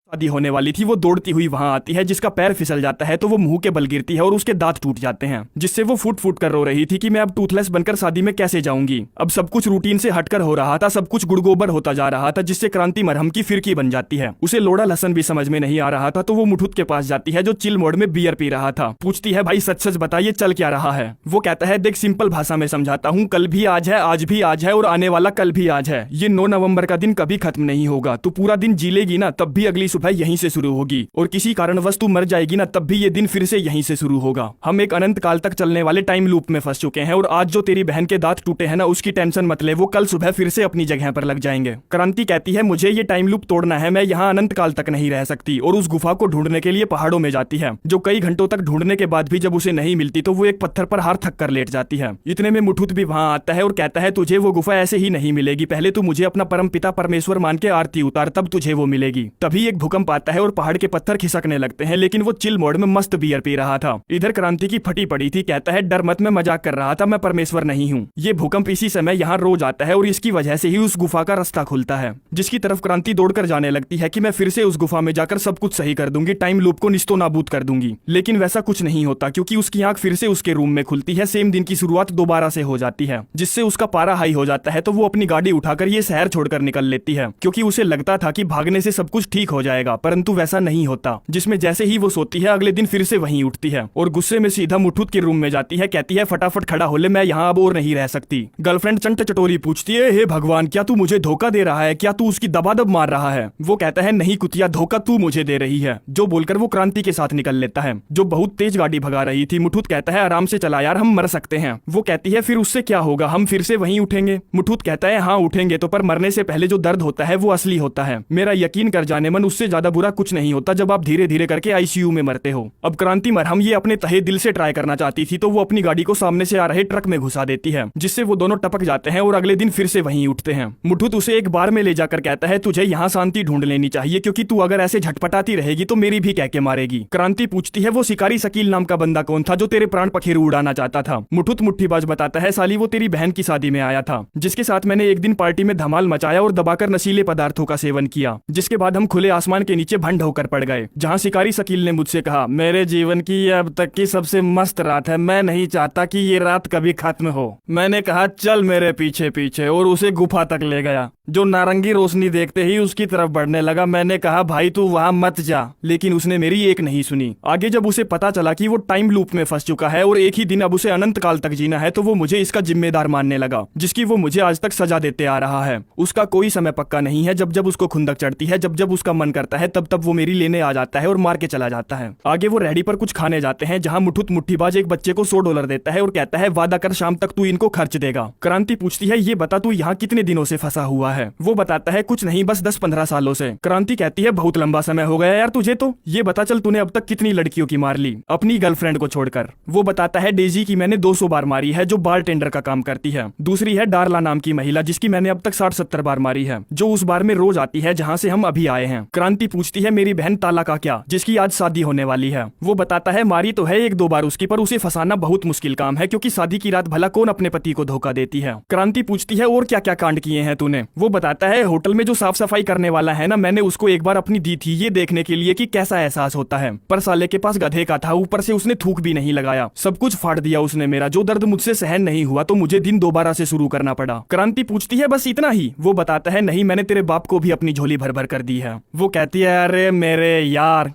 शादी होने वाली थी वो दौड़ती हुई वहां आती है, जिसका पैर फिसल जाता है तो वो मुंह के बल गिरती है और उसके दांत टूट जाते हैं, जिससे वो फूट फूट कर रो रही थी कि मैं अब टूथलेस बनकर शादी में कैसे जाऊंगी। अब सब कुछ रूटीन से हटकर हो रहा था, सब कुछ गुड़गोबर होता जा रहा था, जिससे क्रांति मरहम की फिरकी बन जाती है। उसे लोड़ा लहसन भी समझ में नहीं आ रहा था, तो वो मुठुत के पास जाती है जो चिल मोड में बियर पी रहा था। पूछती है, भाई सच सच बताइए चल क्या रहा है। वो कहता है, देख सिंपल भाषा में समझाता हूँ, कल भी आज है, आज भी आज है और आने वाला कल भी आज है। ये 9 नवंबर का दिन कभी खत्म नहीं होगा। तू पूरा दिन जी लेगी ना, तब भी अगली सुबह यहीं से शुरू होगी, और किसी कारणवश तू मर जाएगी ना, तब भी ये दिन फिर से यहीं से शुरू होगा। हम एक अनंत काल तक चलने वाले टाइम लूप में फंस चुके हैं, और आज जो तेरी बहन के दांत टूटे हैं ना, उसकी टेंशन मत ले, वो कल सुबह फिर से अपनी जगह पर लग जाएंगे। क्रांति कहती है, मुझे ये टाइम लूप तोड़ना है, मैं यहाँ अनंत काल तक नहीं रह सकती, और उस गुफा को ढूंढने के लिए पहाड़ों में जाती है, जो कई घंटों तक ढूंढने के बाद भी जब उसे नहीं मिलती तो वो एक पत्थर पर हार थक कर लेट जाती है। इतने में मुठुत भी वहां आता है और कहता है, तुझे वो गुफा ऐसे ही नहीं मिलेगी, पहले तू मुझे अपना परम पिता परमेश्वर मान के आरती उतार, तब तुझे वो मिलेगी। तभी एक भूकंप आता है और पहाड़ के पत्थर खिसकने लगते हैं, लेकिन वो चिल मोड में मस्त बियर पी रहा था। इधर क्रांति की फटी पड़ी थी, कहता है, डर मत, मैं मजाक कर रहा था, मैं परमेश्वर नहीं हूँ। ये भूकंप इसी समय यहाँ रोज आता है और इसकी वजह से ही उस गुफा का रास्ता खुलता है, जिसकी तरफ क्रांति दौड़कर जाने लगती है कि मैं फिर से उस गुफा में जाकर सब कुछ सही कर दूंगी, टाइम लूप को निस्तो नाबूद कर दूंगी। लेकिन वैसा कुछ नहीं होता, क्योंकि उसकी आंख फिर से उसके रूम में खुलती है, सेम दिन की शुरुआत दोबारा से हो जाती है, जिससे उसका पारा हाई हो जाता है। तो वो अपनी गाड़ी उठाकर ये शहर छोड़कर निकल लेती है, क्योंकि उसे लगता था कि भागने से सब कुछ ठीक हो जाएगा, परंतु वैसा नहीं होता। जिसमें जैसे ही वो सोती है, अगले दिन फिर से वहीं उठती है और गुस्से में सीधा मुठुत के रूम में जाती है। कहती है, फटाफट खड़ा हो ले, मैं यहाँ अब और नहीं रह सकती। गर्लफ्रेंड चंट चटोरी पूछती है, हे भगवान, क्या तू मुझे धोखा दे रहा है, क्या तू उसकी दबादब मार रहा है। वो कहता है, नहीं कुतिया, धोखा तू मुझे दे रही है। जो बोलकर वो क्रांति के साथ निकल लेता है, जो बहुत तेज गाड़ी भगा रही थी। मुठुत कहता है, आराम से चला यार, हम मर सकते हैं। वो कहती है, फिर उससे क्या होगा, हम फिर से वहीं उठेंगे। मुठुत कहता है, हाँ उठेंगे तो, पर मरने से पहले जो दर्द होता है वो असली होता है। मेरा यकीन कर जाने मन, उससे ज्यादा बुरा कुछ नहीं होता जब आप धीरे धीरे करके आईसीयू में मरते हो। अब क्रांति मरहम ये अपने तहे दिल से ट्राई करना चाहती थी, तो वो अपनी गाड़ी को सामने से आ रहे ट्रक में घुसा देती है, जिससे वो दोनों टपक जाते हैं और अगले दिन फिर से वहीं उठते हैं। मुठुत उसे एक बार में ले जाकर कहता है, तुझे यहाँ शांति ढूंढ लेनी चाहिए, क्योंकि तू अगर ऐसे झटपटाती रहेगी तो मेरी भी कह के मारेगी। क्रांति पूछती है, वो शिकारी शकील नाम का बंदा कौन था जो तेरे प्राण पखेरु उड़ाना चाहता था। मुठुत मुट्ठीबाज बताता है, साली वो तेरी बहन की शादी में आया था, जिसके साथ मैंने एक दिन पार्टी में धमाल मचाया और दबाकर नशीले पदार्थों का सेवन किया, जिसके बाद हम खुले आसमान के नीचे भंड होकर पड़ गए, जहाँ शिकारी शकील ने मुझसे कहा, मेरे जीवन की ये अब तक की सबसे मस्त रात है, मैं नहीं चाहता कि ये रात कभी खत्म हो। मैंने कहा, चल मेरे पीछे पीछे, और उसे गुफा तक ले गया, जो नारंगी रोशनी देखते ही उसकी तरफ बढ़ने लगा। मैंने कहा, भाई तू वहां मत जा, लेकिन उसने मेरी एक नहीं सुनी। आगे जब उसे पता चला कि वो टाइम लूप में फंस चुका है और एक ही दिन अब उसे अनंत काल तक जीना है, तो वो मुझे इसका जिम्मेदार मानने लगा, जिसकी वो मुझे आज तक सजा देते आ रहा है। उसका कोई समय पक्का नहीं है, जब जब उसको खुंदक चढ़ती है, जब जब उसका मन करता है, तब तब वो मेरी लेने आ जाता है और मार के चला जाता है। आगे वो रेडी पर कुछ खाने जाते हैं, जहाँ मुठुत मुट्ठीबाज एक बच्चे को $100 देता है और कहता है, वादा कर शाम तक तू इनको खर्च देगा। क्रांति पूछती है, ये बता तू यहाँ कितने दिनों से फंसा हुआ है। वो बताता है, कुछ नहीं, बस 10-15 सालों से। क्रांति कहती है, बहुत लंबा समय हो गया यार तुझे तो। ये बता चल, तूने अब तक कितनी लड़कियों की मार ली अपनी गर्लफ्रेंड को छोड़कर। वो बताता है, डेजी की मैंने 200 बार मारी है, जो बार टेंडर का काम करती है। दूसरी है डारला नाम की महिला, जिसकी मैंने अब तक 60-70 बार मारी है, जो उस बार में रोज आती है जहाँ से हम अभी आए हैं। क्रांति पूछती है, मेरी बहन ताला का क्या, जिसकी आज शादी होने वाली है। वो बताता है, मारी तो है 1-2 बार उसकी, पर उसे फंसाना बहुत मुश्किल काम है, क्योंकि शादी की रात भला कौन अपने पति को धोखा देती है। क्रांति पूछती है, और क्या क्या कांड किए हैं तूने। वो बताता है, होटल में जो साफ सफाई करने वाला है ना, मैंने उसको एक बार अपनी दी थी, ये देखने के लिए कि कैसा एहसास होता है, पर साले के पास गधे का था, ऊपर से उसने थूक भी नहीं लगाया, सब कुछ फाड़ दिया उसने मेरा। जो दर्द मुझसे सहन नहीं हुआ तो मुझे दिन दोबारा से शुरू करना पड़ा। क्रांति पूछती है, बस इतना ही। वो बताता है, नहीं, मैंने तेरे बाप को भी अपनी झोली भर भर कर दी है। वो कहती है, अरे मेरे यार,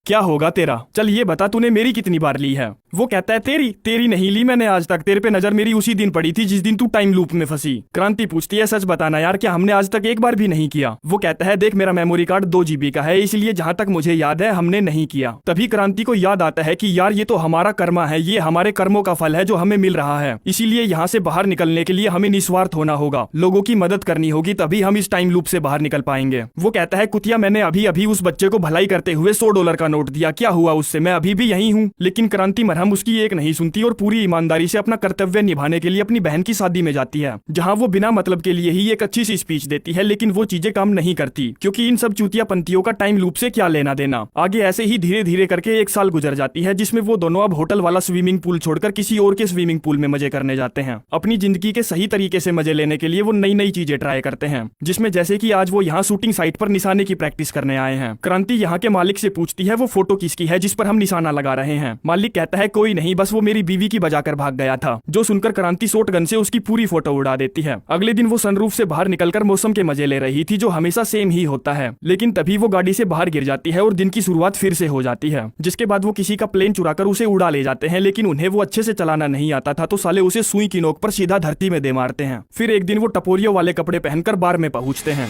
क्या होगा तेरा, चल ये बता तूने मेरी कितनी बार ली है। वो कहता है, तेरी नहीं ली मैंने आज तक, तेरे पे नजर मेरी उसी दिन पड़ी थी जिस दिन तू टाइम लूप में फंसी। क्रांति पूछती है, सच बताना यार, क्या हमने आज तक एक बार भी नहीं किया। वो कहता है, देख मेरा मेमोरी कार्ड 2 GB का है, इसलिए जहाँ तक मुझे याद है हमने नहीं किया। तभी क्रांति को याद आता है कि यार ये तो हमारा कर्मा है, ये हमारे कर्मों का फल है जो हमें मिल रहा है, इसीलिए यहाँ से बाहर निकलने के लिए हमें निस्वार्थ होना होगा, लोगों की मदद करनी होगी, तभी हम इस टाइम लूप से बाहर निकल पाएंगे। वो कहता है, कुतिया, मैंने अभी अभी उस बच्चे को भलाई करते हुए $100 का नोट दिया, क्या हुआ उससे, मैं अभी भी यही हूँ। लेकिन क्रांति मरहम मरहम उसकी एक नहीं सुनती और पूरी ईमानदारी से अपना कर्तव्य निभाने के लिए अपनी बहन की शादी में जाती है, जहाँ वो बिना मतलब के लिए ही एक अच्छी सी स्पीच देती है, लेकिन वो चीजें काम नहीं करती क्योंकि इन सब चूतिया पंथियों का टाइम लूप से क्या लेना देना। आगे ऐसे ही धीरे धीरे करके 1 साल गुजर जाती है, जिसमें वो दोनों अब होटल वाला स्विमिंग पूल छोड़कर किसी और के स्विमिंग पूल में मजे करने जाते हैं। अपनी जिंदगी के सही तरीके से मजे लेने के लिए वो नई नई चीजें ट्राई करते हैं, जिसमें जैसे कि आज वो यहाँ शूटिंग साइट पर निशाने की प्रैक्टिस करने आए हैं। क्रांति यहाँ के मालिक से पूछती है वो फोटो किसकी है जिस पर हम निशाना लगा रहे हैं। मालिक कहता है कोई नहीं, बस वो मेरी बीवी की बजाकर भाग गया था। जो सुनकर क्रांति शॉट गन से उसकी पूरी फोटो उड़ा देती है। अगले दिन वो सनरूफ से बाहर निकलकर मौसम के मजे ले रही थी, जो हमेशा सेम ही होता है, लेकिन तभी वो गाड़ी से बाहर गिर जाती है और दिन की शुरुआत फिर से हो जाती है। जिसके बाद वो किसी का प्लेन चुराकर उसे उड़ा ले जाते हैं, लेकिन उन्हें वो अच्छे से चलाना नहीं आता था, तो साले उसे सुई की नोक पर सीधा धरती में दे मारते हैं। फिर एक दिन वो टपोरियों वाले कपड़े पहनकर बार में पहुंचते हैं।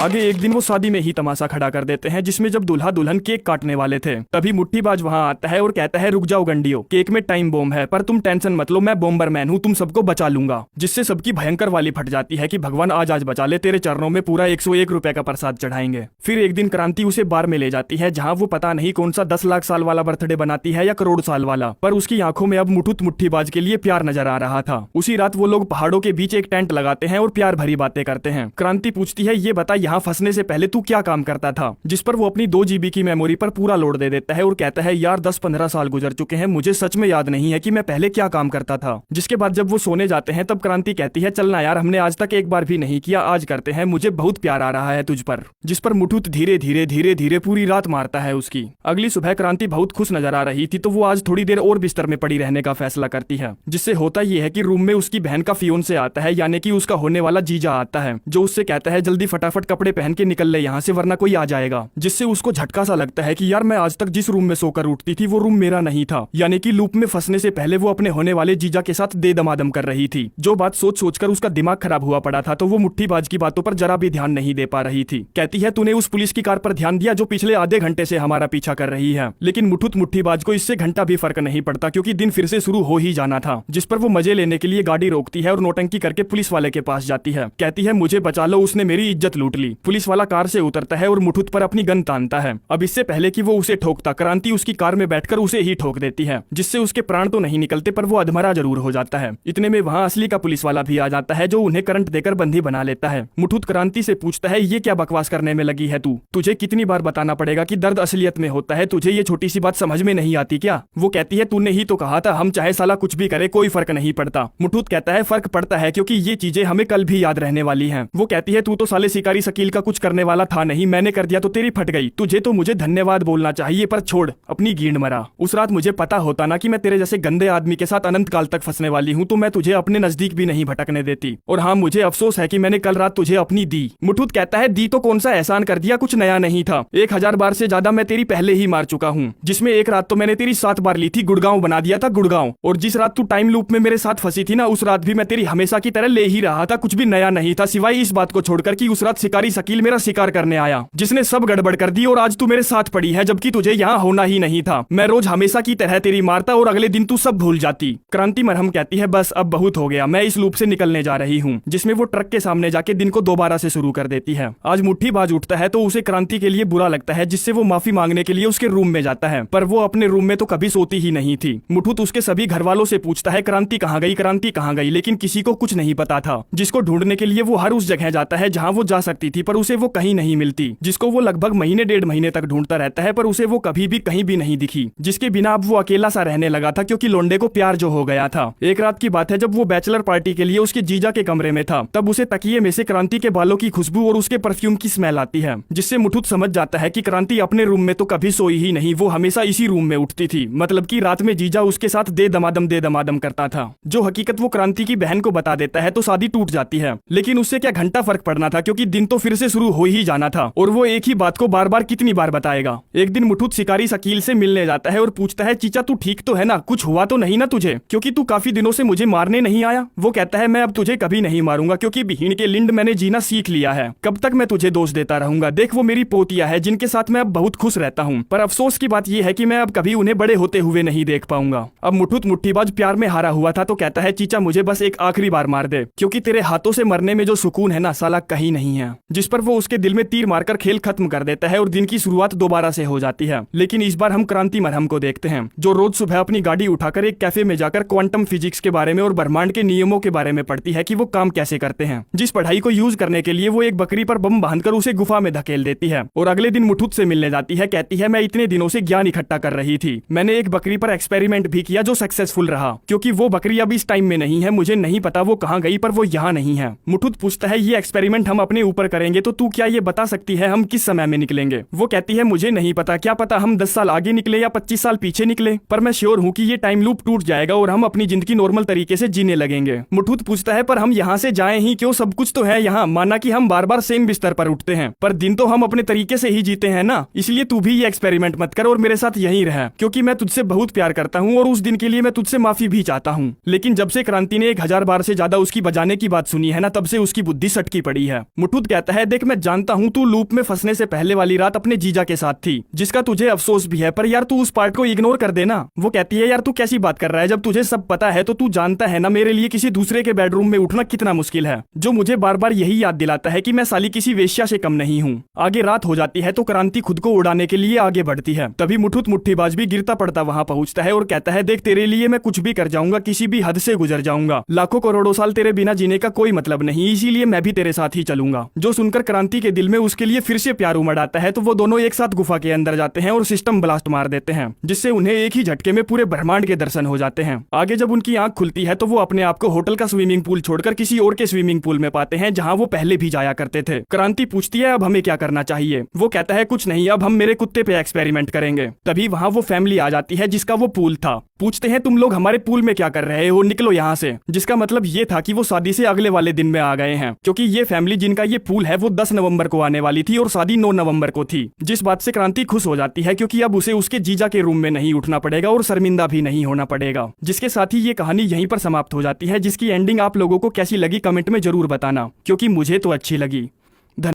आगे एक दिन वो शादी में ही तमाशा खड़ा कर देते हैं, जिसमें जब दूल्हा दुल्हन केक काटने वाले थे, तभी मुट्ठीबाज वहां आता है और कहता है रुक जाओ गंडियो, केक में टाइम बॉम्ब है, पर तुम टेंशन मत लो, मैं बॉम्बरमैन हूँ, तुम सबको बचा लूंगा। जिससे सबकी भयंकर वाली फट जाती है कि भगवान आज बचा ले, तेरे चरणों में पूरा 101 रुपए का प्रसाद चढ़ाएंगे। फिर एक दिन क्रांति उसे बार में ले जाती है, जहाँ वो पता नहीं कौन सा 10 लाख साल वाला बर्थडे बनाती है या करोड़ साल वाला, पर उसकी आंखों में अब मुट्ठीबाज के लिए प्यार नजर आ रहा था। उसी रात वो लोग पहाड़ों के बीच एक टेंट लगाते हैं और प्यार भरी बातें करते हैं। क्रांति पूछती है ये बता यहाँ फंसने से पहले तू क्या काम करता था, जिस पर वो अपनी 2 GB की मेमोरी पर पूरा लोड दे देता है और कहता है यार 10-15 साल गुजर चुके हैं, मुझे सच में याद नहीं है कि मैं पहले क्या काम करता था। जिसके बाद जब वो सोने जाते हैं तब क्रांति कहती है चलना यार, हमने आज तक एक बार भी नहीं किया, आज करते हैं, मुझे बहुत प्यार आ रहा है तुझ पर। जिस पर मुठूत धीरे धीरे पूरी रात मारता है उसकी। अगली सुबह क्रांति बहुत खुश नजर आ रही थी, तो वो आज थोड़ी देर और बिस्तर में पड़ी रहने का फैसला करती है। जिससे होता यह है कि रूम में उसकी बहन का फियोंसे आता है, यानी कि उसका होने वाला जीजा आता है, जो उससे कहता है जल्दी फटाफट कपड़े पहन के निकल ले यहाँ से, वरना कोई आ जाएगा। जिससे उसको झटका सा लगता है कि यार मैं आज तक जिस रूम में सोकर उठती थी वो रूम मेरा नहीं था, यानी कि लूप में फंसने से पहले वो अपने होने वाले जीजा के साथ दे दमादम कर रही थी। जो बात सोच सोचकर उसका दिमाग खराब हुआ पड़ा था, तो वो मुट्ठीबाज की बातों पर जरा भी ध्यान नहीं दे पा रही थी। कहती है तूने उस पुलिस की कार पर ध्यान दिया जो पिछले आधे घंटे से हमारा पीछा कर रही है। लेकिन मुट्ठीबाज को इससे घंटा भी फर्क नहीं पड़ता, क्योंकि दिन फिर से शुरू हो ही जाना था। जिस पर वो मजे लेने के लिए गाड़ी रोकती है और नौटंकी करके पुलिस वाले के पास जाती है। कहती है मुझे बचा लो, उसने मेरी इज्जत लूट ली। पुलिस वाला कार से उतरता है और मुठूत पर अपनी गन तानता है। अब इससे पहले कि वो उसे ठोकता, क्रांति उसकी कार में बैठकर उसे ही ठोक देती है, जिससे उसके प्राण तो नहीं निकलते पर वो अधमरा जरूर हो जाता है। इतने में वहाँ असली का पुलिस वाला भी आ जाता है, जो उन्हें करंट देकर बंदी बना लेता है। मुठूत क्रांति से पूछता है ये क्या बकवास करने में लगी है तू, तुझे कितनी बार बताना पड़ेगा कि दर्द असलियत में होता है, तुझे ये छोटी सी बात समझ में नहीं आती क्या। वो कहती है तूने ही तो कहा था हम चाहे साला कुछ भी करे कोई फर्क नहीं पड़ता। मुठूत कहता है फर्क पड़ता है, क्योंकि ये चीजें हमें कल भी याद रहने वाली हैं। वो कहती है तू तो साले शिकारी शकील का कुछ करने वाला था नहीं, मैंने कर दिया तो तेरी फट गई, तुझे तो मुझे धन्यवाद बोलना चाहिए, पर छोड़ अपनी गींड मरा। उस रात मुझे पता होता ना कि मैं तेरे जैसे गंदे आदमी के साथ अनंत काल तक फंसने वाली हूँ, तो मैं तुझे अपने नजदीक भी नहीं भटकने देती। और हाँ, मुझे अफसोस है कि मैंने कल रात तुझे अपनी दी। मुठूत कहता है दी तो कौन सा एहसान कर दिया, कुछ नया नहीं था, 1000 बार से ज्यादा मैं तेरी पहले ही मार चुका हूँ, जिसमें एक रात तो मैंने तेरी 7 बार ली थी, गुड़गांव बना दिया था गुड़गांव। और जिस रात तू टाइम लूप में मेरे साथ फंसी थी ना, उस रात भी मैं तेरी हमेशा की तरह ले ही रहा था, कुछ भी नया नहीं था, सिवाय इस बात को छोड़कर कि उस रात शिकारी शकील मेरा शिकार करने आया, जिसने सब गड़बड़ कर दी और आज तू मेरे साथ पड़ी है, जबकि तुझे यहाँ होना ही नहीं था। मैं रोज हमेशा की तरह तेरी मारता और अगले दिन तू सब भूल जाती। क्रांति मरहम कहती है बस अब बहुत हो गया, मैं इस लूप से निकलने जा रही हूँ, जिसमें वो ट्रक के सामने जाके दिन को दोबारा से शुरू कर देती है। आज मुट्ठीबाज उठता है तो उसे क्रांति के लिए बुरा लगता है, जिससे वो माफी मांगने के लिए उसके रूम में जाता है, पर वो अपने रूम में तो कभी सोती ही नहीं थी। मुठूत उसके सभी घर वालों से पूछता है क्रांति कहाँ गई, क्रांति कहाँ गई, लेकिन किसी को कुछ नहीं पता था। जिसको ढूंढने के लिए वो हर उस जगह जाता है जहाँ वो जा सकती थी, पर उसे वो कहीं नहीं मिलती। जिसको वो लगभग महीने 1.5 महीने तक ढूंढता रहता है, पर उसे वो कभी भी कहीं भी नहीं दिखी, जिसके बिना अब वो अकेला सा रहने लगा था, क्योंकि लोंडे को प्यार जो हो गया था। एक रात की बात है, जब वो बैचलर पार्टी के लिए उसके जीजा के कमरे में था, तब उसे तकिए में से क्रांति के बालों की खुशबू और उसके परफ्यूम की स्मेल आती है, जिससे मुठूत समझ जाता है कि क्रांति अपने रूम में तो कभी सोई ही नहीं, वो हमेशा इसी रूम में उठती थी, मतलब कि रात में जीजा उसके साथ दे दमादम करता था। जो हकीकत वो क्रांति की बहन को बता देता है तो शादी टूट जाती है, लेकिन उससे क्या घंटा फर्क पड़ना था, क्योंकि दिन तो फिर से शुरू हो ही जाना था, और वो एक ही बात को बार बार कितनी बार बताएगा। एक दिन मुठुत शिकारी शकील से मिलने जाता है और पूछता है, चीचा तू ठीक तो है ना, कुछ हुआ तो नहीं ना तुझे, क्योंकि तू काफी दिनों से मुझे मारने नहीं आया। वो कहता है, मैं अब तुझे कभी नहीं मारूंगा, क्योंकि भीड़ के लिंड मैंने जीना सीख लिया है। कब तक मैं तुझे दोष देता रहूंगा, देख वो मेरी पोतिया है जिनके साथ मैं अब बहुत खुश रहता हूँ, पर अफसोस की बात यह है कि मैं अब कभी उन्हें बड़े होते हुए नहीं देख पाऊंगा। अब मुठुत मुट्ठीबाज प्यार में हारा हुआ था तो कहता है, चीचा मुझे बस एक आखिरी बार मार दे, क्योंकि तेरे हाथों से मरने में जो सुकून है ना साला कहीं नहीं है। जिस पर वो उसके दिल में तीर मारकर खेल खत्म कर देता है और दिन की शुरुआत दोबारा से हो जाती है। लेकिन इस बार हम क्रांति मरहम को देखते हैं, जो रोज सुबह अपनी गाड़ी उठाकर एक कैफे में जाकर क्वांटम फिजिक्स के बारे में और ब्रह्मांड के नियमों के बारे में पढ़ती है कि वो काम कैसे करते हैं। जिस पढ़ाई को यूज करने के लिए वो एक बकरी पर बम बांधकर उसे गुफा में धकेल देती है, और अगले दिन मुठुत से मिलने जाती है। कहती है, मैं इतने दिनों से ज्ञान इकट्ठा कर रही थी, मैंने एक बकरी पर एक्सपेरिमेंट भी किया जो सक्सेसफुल रहा, क्योंकि वो बकरी अब इस टाइम में नहीं है, मुझे नहीं पता वो कहाँ गई, पर वो यहाँ नहीं है। मुठुत पूछता है, ये एक्सपेरिमेंट हम अपने ऊपर करेंगे तो तू क्या ये बता सकती है हम किस समय में निकलेंगे। वो कहती है, मुझे नहीं पता, क्या पता हम 10 साल आगे निकले या 25 साल पीछे निकले, पर मैं श्योर हूँ कि ये टाइम लूप टूट जाएगा और हम अपनी जिंदगी नॉर्मल तरीके से जीने लगेंगे। मुठुत पूछता है, पर हम यहाँ से जाएं ही क्यों, सब कुछ तो है यहाँ, माना कि हम बार बार सेम बिस्तर पर उठते हैं, पर दिन तो हम अपने तरीके से ही जीते हैं ना, इसलिए तू भी ये एक्सपेरिमेंट मत कर और मेरे साथ यहीं रह, क्योंकि मैं तुझसे बहुत प्यार करता हूँ और उस दिन के लिए मैं तुझसे माफी भी चाहता हूँ। लेकिन जब से क्रांति ने 1000 बार से ज्यादा उसकी बजाने की बात सुनी है ना, तब से उसकी बुद्धि सटकी पड़ी है। मुठुत कहता है, देख मैं जानता हूँ तू लूप में फंसने से पहले वाली रात अपने जीजा के साथ थी, जिसका तुझे अफसोस भी है, पर यार तू उस पार्ट को इग्नोर कर देना। वो कहती है, यार तू कैसी बात कर रहा है, जब तुझे सब पता है तो तू जानता है ना मेरे लिए किसी दूसरे के बेडरूम में उठना कितना मुश्किल है, जो मुझे बार बार यही याद दिलाता है कि मैं साली किसी वेश्या से कम नहीं हूँ। आगे रात हो जाती है तो क्रांति खुद को उड़ाने के लिए आगे बढ़ती है। तभी मुठुत मुट्ठीबाज भी गिरता पड़ता वहां पहुंचता है और कहता है, देख तेरे लिए मैं कुछ भी कर जाऊंगा, किसी भी हद से गुजर जाऊंगा, लाखों करोड़ों साल तेरे बिना जीने का कोई मतलब नहीं, इसीलिए मैं भी तेरे साथ ही चलूंगा। जो सुनकर क्रांति के दिल में उसके लिए फिर से प्यार उमड़ आता है तो वो दोनों एक साथ गुफा के अंदर जाते हैं और सिस्टम ब्लास्ट मार देते हैं, जिससे उन्हें एक ही झटके में पूरे ब्रह्मांड के दर्शन हो जाते हैं। आगे जब उनकी आंख खुलती है तो वो अपने आप को होटल का स्विमिंग पूल छोड़कर किसी और के स्विमिंग पूल में पाते हैं, जहां वो पहले भी जाया करते थे। क्रांति पूछती है, अब हमें क्या करना चाहिए। वो कहता है, कुछ नहीं, अब हम मेरे कुत्ते पे एक्सपेरिमेंट करेंगे। तभी वहां वो फैमिली आ जाती है जिसका वो पूल था। पूछते हैं, तुम लोग हमारे पूल में क्या कर रहे हो, निकलो यहाँ से। जिसका मतलब ये था कि वो शादी से अगले वाले दिन में आ गए हैं, क्योंकि ये फैमिली जिनका ये पूल है वो 10 नवंबर को आने वाली थी और शादी 9 नवंबर को थी। जिस बात से क्रांति खुश हो जाती है, क्योंकि अब उसे उसके जीजा के रूम में नहीं उठना पड़ेगा और शर्मिंदा भी नहीं होना पड़ेगा। जिसके साथ ही ये कहानी यहीं पर समाप्त हो जाती है, जिसकी एंडिंग आप लोगों को कैसी लगी कमेंट में जरूर बताना, क्योंकि मुझे तो अच्छी लगी।